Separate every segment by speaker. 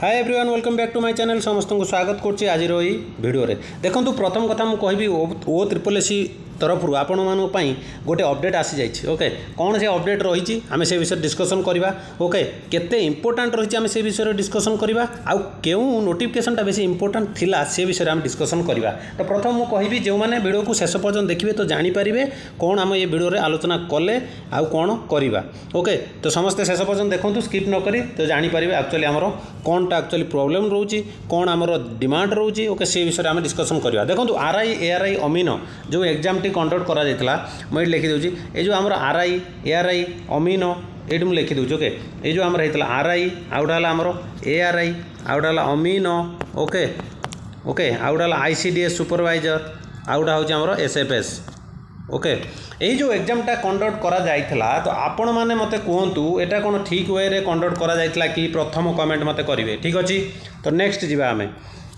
Speaker 1: Hi everyone welcome back to my channel समस्त को स्वागत करछि आज भिडियो रे देखंतु प्रथम कथा मु कहबी ओ ट्रिपल एसी तरफ आपण मानक पई गोटे अपडेट आसी जाइछि ओके कौन से अपडेट रही आम से विषय डिस्कसन करवा ओके केते इंपोर्टेंट रही आम से विषय डिस्कसन करवा आउ केउ नोटिफिकेशनटा बेसी इंपोर्टेंट थिला से विषय आम डिस्कसन करवा। तो प्रथम मु कहबी जो माने वीडियो को शेष पर्यंत देखिए तो जानि पारिबे कौन आम ये वीडियो रे आलोचना कले आउ कौन करवा ओके। तो समस्ते शेष पर्यंत देखंतु स्किप न करी तो जानि पारिबे एक्चुअली हमरो कौनटा एक्चुअली प्रोब्लेम रोची कौन आमर डिमांड रोची ओके से विषय आम डिस्कसन करवा। देखो आरआई एआरआई अमीन जो एग्जाम टी कंडक्ट करा जायतला मुझे लिखि दूची ये जो आमर आरआई एआरआई अमीन ये मुझे लिखि दूची ओके ये जो आमर होता आरआई आउटा आमर एआरआई आउटा अमीन ओके ओके आउटा आईसीडीएस सुपरवाइजर आउटा हूँ आमर एसएफएस ओके यही जो एग्जामटा कंडक्ट करा जायतला तो आपण माने मते कहतु एटा कोन ठीक वे रे कंडक्ट करा जायतला कि प्रथम कमेंट मते करिवे ठीक अछि। तो नेक्स्ट जीवा आमे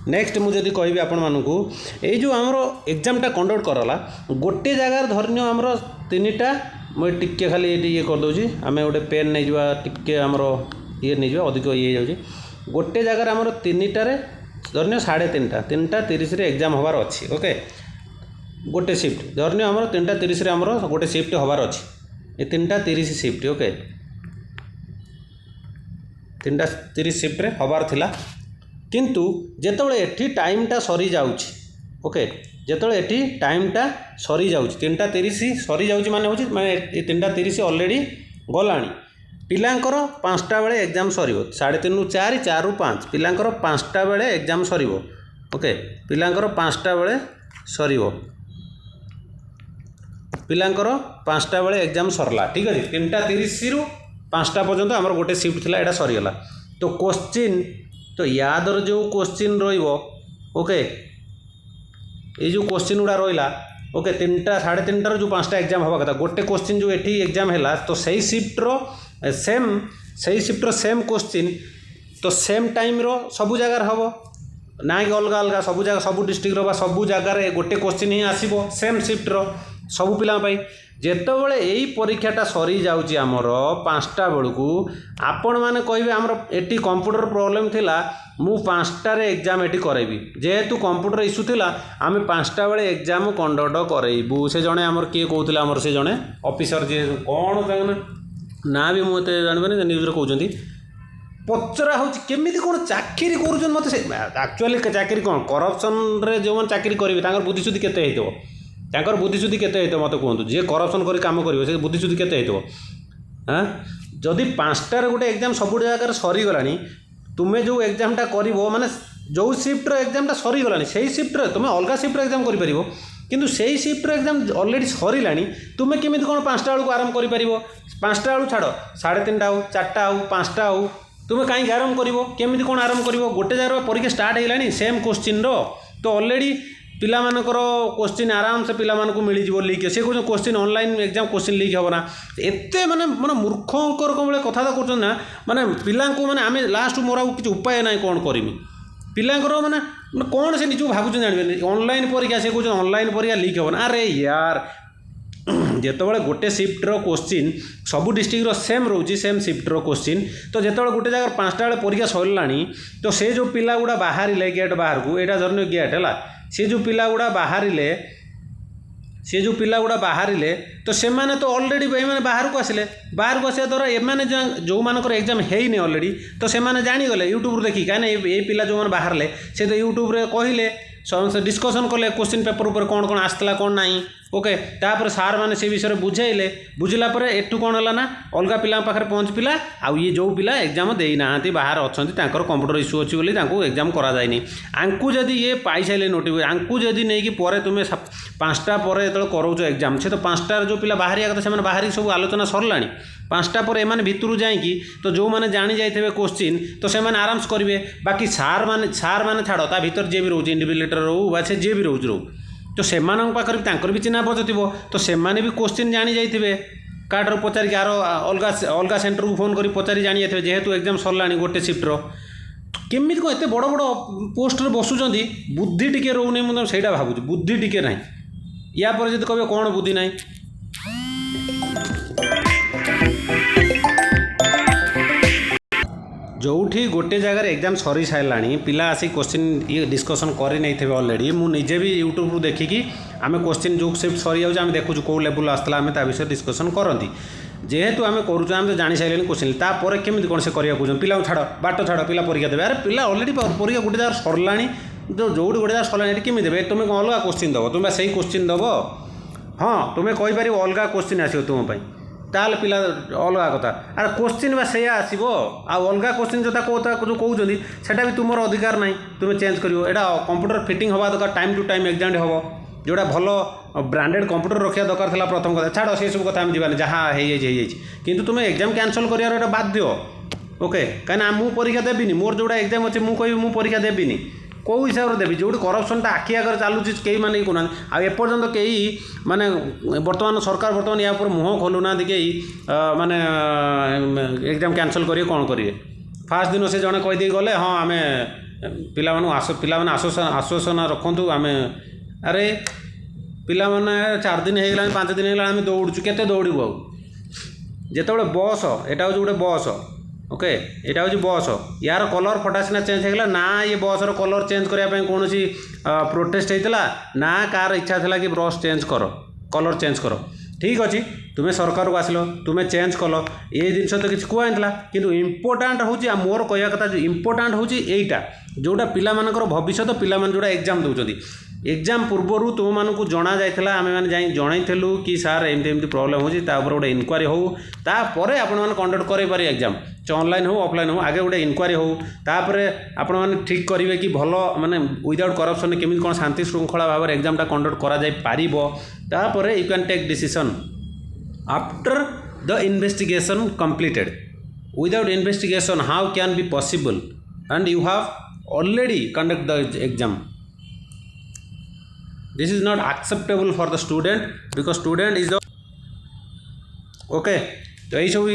Speaker 1: नेक्स्ट मुझे कहबी आपण मानकू ये जो आमर एग्जामटा कंडक्ट करला गोटे जगार धरनियो आमर तीनटा मैं टिके खाली ये कर दउची आमे गोटे पेन नै जीवा टिके आमर ये नै जीवा अधिक ये जाउची गोटे जगार आमर तीनटारे धरनियो 3:30 3:30 रे एग्जाम होबार अछि ओके गोटे शिफ्ट धरनियो आमर 3:30 रे आमर गोटे शिफ्ट होबार अछि ए 3:30 शिफ्ट ओके 3:30 शिफ्ट रे होबार थिला किंतु जेतबळे एठी टाइमटा सरी जाउछि ओके जेतबळे एठी टाइमटा सरी जाउछि 3:30 सरी जाउछि माने होछि माने 3:30 ऑलरेडी गलाणी पिलांकर 5टा बेले एग्जाम सरीबो 3:30 रु 4 4 रु 5 पिलांकर 5टा बेले एग्जाम सरीबो ओके पिलांकर 5टा बेले सरीबो पिलांकर 5टा बेले एग्जाम सरला ठीक अछि 3:30 रु 5टा पर्यंत हमर गोटे शिफ्ट थिला एटा सरीगला। तो क्वेश्चन तो यादर जो क्वेश्चन रहिबो ओके ये जो क्वेश्चन गुड़ा रहा ओके 3टा 3:30 जो 5टा एग्जाम हवा कथा गोटे क्वेश्चन जो एठी एग्जाम हैला तो सही शिफ्ट रो सेम क्वेश्चन तो सेम टाइम रो सब जगार हबो ना कि अलग अलग सब जगह सब डिस्ट्रिक्ट रो बा सब जगार गोटे क्वेश्चन ही आसीबो सेम शिफ्ट रो सब पिला पाई जेतबळे एई परीक्षाटा सरी जाउची हमर 5टा बेलकू आपण माने कहबे हमर एटी कंप्यूटर प्रॉब्लम थिला मु 5टा रे एग्जाम एटी करैबी जेहेतु कंप्यूटर इश्यू थिला आमे 5टा बेले एग्जाम कंडक्ट करैबू से जणे हमर के कहउथिला हमर से जणे ऑफिसर जे कोन तांगना ना भी मते जानबे न्यूज रे कहउचंती पचरा होची केमिति कोन चाकरी करूचन मते से एक्चुअली चाकरी कोन करप्शन रे जो मन चाकरी करबी तांगर बुद्धिशुद्धि केते हेतबो तांकर बुद्धिशुद्धि केते हेतबो मते कहंतु जे करप्शन करी काम करिवो से बुद्धिशुद्धि केते हेतबो हां जदि 5टा रे गोटे एग्जाम सब जगह सरी गलानी तुमे जो एग्जामटा करिवो माने जो शिफ्ट रो एग्जामटा सरी गलानी सेही शिफ्ट रे तुमे अलगा शिफ्ट रो एग्जाम करि परिवो किंतु सेही शिफ्ट रो एग्जाम ऑलरेडी सरी लानी तुमे केमिति कोन 5टा बेलू आराम करि परिवो 5टा बेलू छाड़ो 3:30 आउ 4टा आउ 5टा आउ तुमे काई आराम करिवो केमिति कोन आराम करिवो गोटे जगह परीक्षा स्टार्ट हेलानी सेम क्वेश्चन रो तो ऑलरेडी पिला मानकर क्वेश्चन आराम से पिला मानकु मिली जिवो लीक से को question online exam question leak होबना एते माने माने मूर्खकर कोले कथा करछन ना माने पिला को माने आमे लास्ट मोरा किछ उपाय नाही कोन करिमी पिलांकर माने कोन से निजु भागुछन जानबे ऑनलाइन परीक्षा से को ऑनलाइन परीक्षा लीक होबना अरे यार जेतबळे गोटे शिफ्ट रो क्वेश्चन सब डिस्ट्रिक्ट रो सेम रोची सेम शिफ्ट रो क्वेश्चन तो जेतबळे गोटे जगह 5टा बेले परीक्षा सरलानी तो से जो पिला गुडा बाहरिले गेट बाहर को एटा धरनो गेट हला से जो पिला गुडा बाहरिले तो से माने तो ऑलरेडी माने बाहर को आसिले बाहर को आसे द्वारा ए माने जो मानकर एग्जाम हेइने ऑलरेडी तो से माने जानि गले यूट्यूब देखि काने ए पिला जो माने बाहरले से तो यूट्यूब रे कहिले समस्त डिस्कशन कले क्वेश्चन पेपर ऊपर कौन कौन आसला कौन नहीं ओके तापर सार माने से विषय बुझाइले बुझिला परे एठू कौन हला ना अलगा पिला पाखरे पहुंच पिला आ ये जो पिला एग्जाम देई नाहांती बाहर अछंती तांकर कंप्यूटर इश्यू अछि बोली तांको एग्जाम करा जायनी आंकु जदी ये पाई साइले नोटिफिकेशन आंकु जदी नै कि परे तुमे 5टा परे एतल करूछ एग्जाम से तो 5टा जो पिला बाहरिया कथा से माने बाहरी सब आलोचना सरलानी 5टा पर एमाने भितरु जाईकी तो जो माने जानि जाइथबे क्वेश्चन तो से माने आराम से करिवे बाकी सार माने छाड़ो ता भीतर जे भी रहउछ इंडिविजुअल रहउ बा से जे भी रहउ तो से मानक पाखर तांकर भी चिन्हा पचथिबो तो से माने भी क्वेश्चन जानि जाइथबे काटर पचारि आरो अलगा सेंटर को फोन करी पचारि जानि जाइथबे जेहेतु एग्जाम सरलानी गोटे शिफ्ट रो केमिति को एते बड़ बड़ पोस्ट रे बसुचंदी बुद्धि टिके रहउनी म सेटा भाबुची बुद्धि टिके नाही या पर जदि कहबे कोन बुद्धि नाही जोठी गोटे जगार एग्जाम सरी सारे पिला आसी क्वेश्चन ये डिस्कसन कर नहीं अलरेडी मुझे भी यूट्यूब रू देखिकी आम क्वेश्चन जो शिफ्ट सरी जाऊँ देखुँ कौ लेवल आसला आम विषय डिस्कसन करती जेहेतु आम करूँ आम जानी सारे क्वेश्चन तापर केमी कौन से करा पिला छाड़ बाट छाड़ पिला परीक्षा देवे अरे पिला अलरेडी परीक्षा गोटे जगह सरला जो गोटे जगह सरला केमी देवे तुम्हें अलग क्वेश्चन दब तुम्हें से क्वेश्चन दब हाँ तुम्हें कहीपर अलग क्वेश्चन आसो तुम्हें ताल पिला अलग कथा अरे क्वेश्चन बा से आसो अलग क्वेश्चन जो कहते सेटा भी तुम अधिकार ना तुम्हें चेंज कर कंप्यूटर फिटिंग हवा दरकार टाइम टू टाइम एग्जाम हम जोड़ा भल ब्रांडेड कंप्यूटर रखा दरकार था प्रथम कथा छाड़ से सब कथा जावानी जहाँ किंतु तुम्हें एग्जाम कैंसल कर बाध्य ओके कहीं मुझे परीक्षा देवी मोर जोड़ा एग्जाम अच्छे मुझे कह परीक्षा देवी कौ हिसाब से देवी जो करप्शनटा आखि आगे चलुची कई माने कहना आपर्यंत कई माने बर्तमान सरकार बर्तमान या मुँह खोलुना कई माने एग्जाम कैंसल करेंगे कौन करेंगे फास्ट दिन से जड़े कहीदे गले हाँ आम पिला आश्वासन रखु आम अरे पिला 4 दिन हो 5 दिन होगा आम दौड़ू के दौड़ू आते बस यहाँ हूँ गोटे बस ओके यहाँ हूँ बस यार कलर फटा सीना चेंज होगा ना ये बसर कलर चेंज करने कौन प्रोटेस्ट होता ना कार इच्छा था कि बस चेंज कर कलर चेंज कर ठीक अच्छे तुम्हें सरकार को आसिल तुम्हें चेंज कल ये जिनस तो किसी कहला किंतु इम्पोर्टाट हूँ मोर कह कथा जो इम्पोर्टाट हूँ यहीटा जोटा पिला भविष्य पिला जोड़ा एग्जाम दौरान एग्जाम पूर्वर तुम मानू जना जाइला आम मैंने जनईलु कि सार एमती प्रोब्लेम हो गोटे इनक्वारी हो तापर आपण कंडक्ट कर एग्जाम ऑनलाइन हो ऑफलाइन हो आगे गोटे इनक्वारी हो तापर आपण मैंने ठीक करेंगे कि भल माने विदाउट करप्शन केमी कौन शांति श्रृंखला भाव में एग्जामटा कंडक्ट कर you can take decision after the investigation completed without investigation how can be possible and you have already conduct the exam this is not acceptable for the student because student is the okay तो यही सब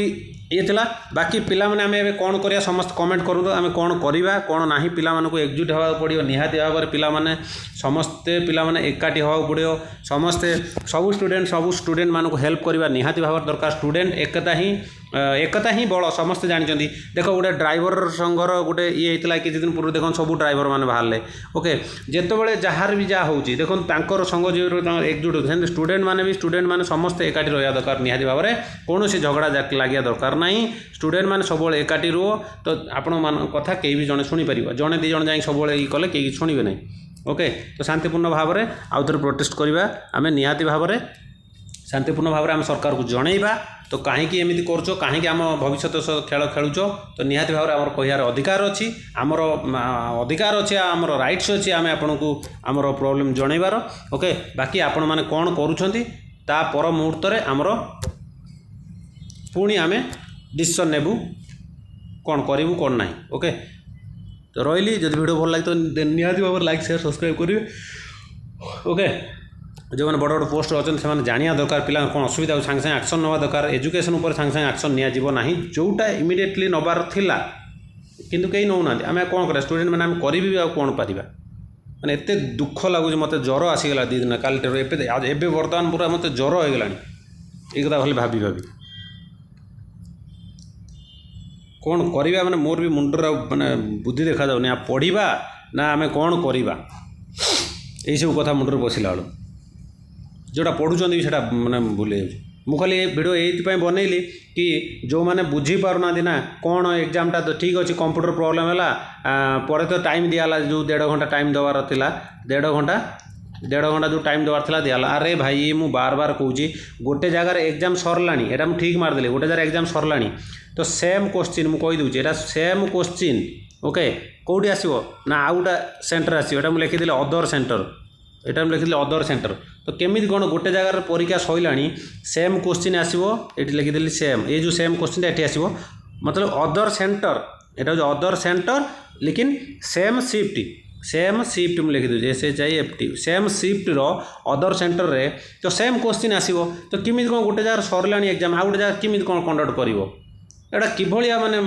Speaker 1: ये थिला बाकी पिला माने आमे कौन करिया समस्त कमेंट करूँ आमे कौन करिवा कौन नाही पिला मानकु एकजुट होगा पड़ो निहाती भाव में पिला माने समस्ते पिला माने एकाठी होगा पड़ो समस्ते सब स्टूडेंट मानकु हेल्प करवा निहाती भाव दरकार स्टूडेंट एकता ही बड़ समस्ते जानते देख गोटे ड्राइवर संघर गोटे ये होता किसी दिन पूर्व देख सब ड्राइवर मैंने बाहर ओके जितेबाला जार भी जहाँ हो देखो संघ जो एकजुट होती स्टूडेंट मैंने भी स्टूडेंट मैंने समस्ते एकाठी रहा दरकार निहाती भाव में कौन झगड़ा लगे दरकार ना स्टूडेंट मैंने सब एकाठी रुह तो आपण कथा कहीं भी जड़े शुणी पार जड़े दी जन जा सब ये कले कहीं शुणे ना ओके तो शांतिपूर्ण भाव में आउ थे प्रोटेस्ट करवा आम निहाती भाव में शांतिपूर्ण भाव में आम सरकार को जनइबा तो कहीं एमती कर कहीं आम भविष्य खेल खेलुच तो निहाती भाव में आम कहार अधिकार अच्छी आमर अधिकार अच्छे आमर राइट्स अच्छी आम आपन को आमर प्रोब्लेम जनइबार ओके बाकी आपण मैंने कौन करुँचा पर मुहूर्त आमर पुणी आम डिसीजन नेबू कौन करूँ कौन ना ओके तो रही जब वीडियो भल लगे तो निहाती भाव में लाइक शेयर सब्सक्राइब करेंगे ओके जो मैंने बड़ बड़ पोस्ट अच्छे से जाना दरकार पिला कौन असुविधा सांगे सांगे एक्शन नवा दरकार एजुकेशन उपर सांगे सांगे एक्शन निना जोटा इमिडिएटली नबार थिला किंतु कहीं नौना आम कौन करा स्टूडेंट मैंने आम करी कौन पार मैंने एत दुख लगुच मत ज्वर आसीगला 2 दिन काल एबे बर्तमान पूरा मत ज्वर हो गला ये कथा खाली भाभी भाभी कौन करवा मैंने मोर भी मुंडर माने बुद्धि देखा जाऊनी आ पढ़ा ना आम कौन करवा यही सब कथा मुंडर पशिला बेलू जोटा पढ़ुं भी से मैंने भूल जाऊँ खाली भिडियो ये बनइली कि जो मैंने बुझी पारना ना कौन एग्जामटा तो ठीक अच्छे कंप्यूटर प्रोब्लेम है पर तो टाइम दियाला जो 1.5 घंटा टाइम देवार थिला 1.5 घंटा जो टाइम देवार थिला दियाला अरे भाई मु बार बार कहूँ गोटे जगार एग्जाम सरलानी एटा मु ठीक मारदेली गोटे जगह एग्जाम सरलानी तो सेम क्वेश्चन मुझे कहीदे यहाँ सेम क्वेश्चन ओके कौटी आसो ना आउ गोटा सेंटर आसो यहाँ मुझे लिखी अदर सेंटर यहाँ लिखी अदर सेंटर तो केमी कौन गोटे जगार परीक्षा सैला सेम क्वेश्चन आसो ये लिखीदेली सेम ये जो सेम क्वेश्चन ये आसो मतलब अदर सेंटर यहाँ हूँ अदर सेंटर लेकिन सेम शिफ्ट मुझे लिखीदे SHIFT same shifter other centre रे तो सेम क्वेश्चन आसो तो केमी कौन गोटे जगार सरला एग्जाम आउ गोटे जगह केमी कौन कंडक्ट कर एटा किभलिया माने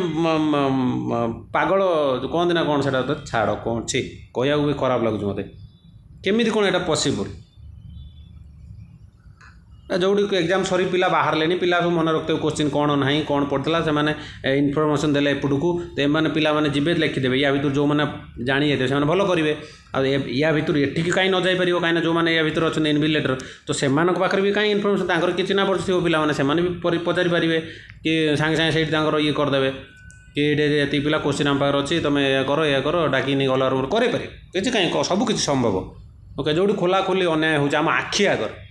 Speaker 1: पागल कहते ना कौन से छाड़ कौन छी कहू भी खराब लगुच मत केमी कौन एटा पॉसिबल जोड़ी एग्जाम सरी पिला बाहर पिला सब मन रखते क्वेश्चन कौन ना कौन पड़ता से इनफर्मेशन देले एपटू तो एम पिला जी लिखिदेवे या भर जो मैंने जानी जाते से भल करेंगे या भर एटिक कहीं न जापर कहीं जो मैंने या भर अच्छा इनविजिलेटर तो से पाखे भी कहीं इनफर्मेशन कि चिन्ह पड़े पाने भी पचारि पारे कि सांगे सांगे से ये करदे कि ये पिला क्वेश्चन आम पाखे अच्छी तुम या कर डाक नहीं गला रूम करें किसी कहीं सबकि संभव ओके जो खोला खोली अन्याय हो आम आखि आगर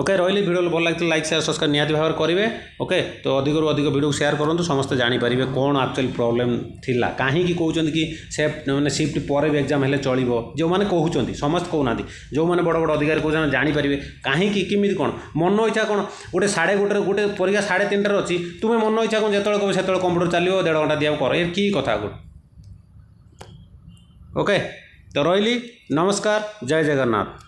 Speaker 1: ओके रही वीडियो भल लगे लाइक शेयर सब्सक्राइब निहाती भाव करेंगे ओके तो अधिक अधिक वीडियो शेयर करूँ समस्त जानीपारे कौन एक्चुअली प्रॉब्लम थिला कहीं कहते कि सेफ्ट मैंने शिफ्ट पर भी एग्जाम हेल्ले चलो जो मैंने कहते समस्त कहना जो मैंने बड़ बड़ अधिकारी कहते जानीपारे कहीं किमित कौन मन इच्छा कौन गोटे 1:30 गोटे परीक्षा 3:30 अच्छी तुम्हें मन इच्छा कौन जो कह से कंप्यूटर चलो 1.5 घंटा दिया कर ये कि कथा ओके तो रही नमस्कार जय जगन्नाथ।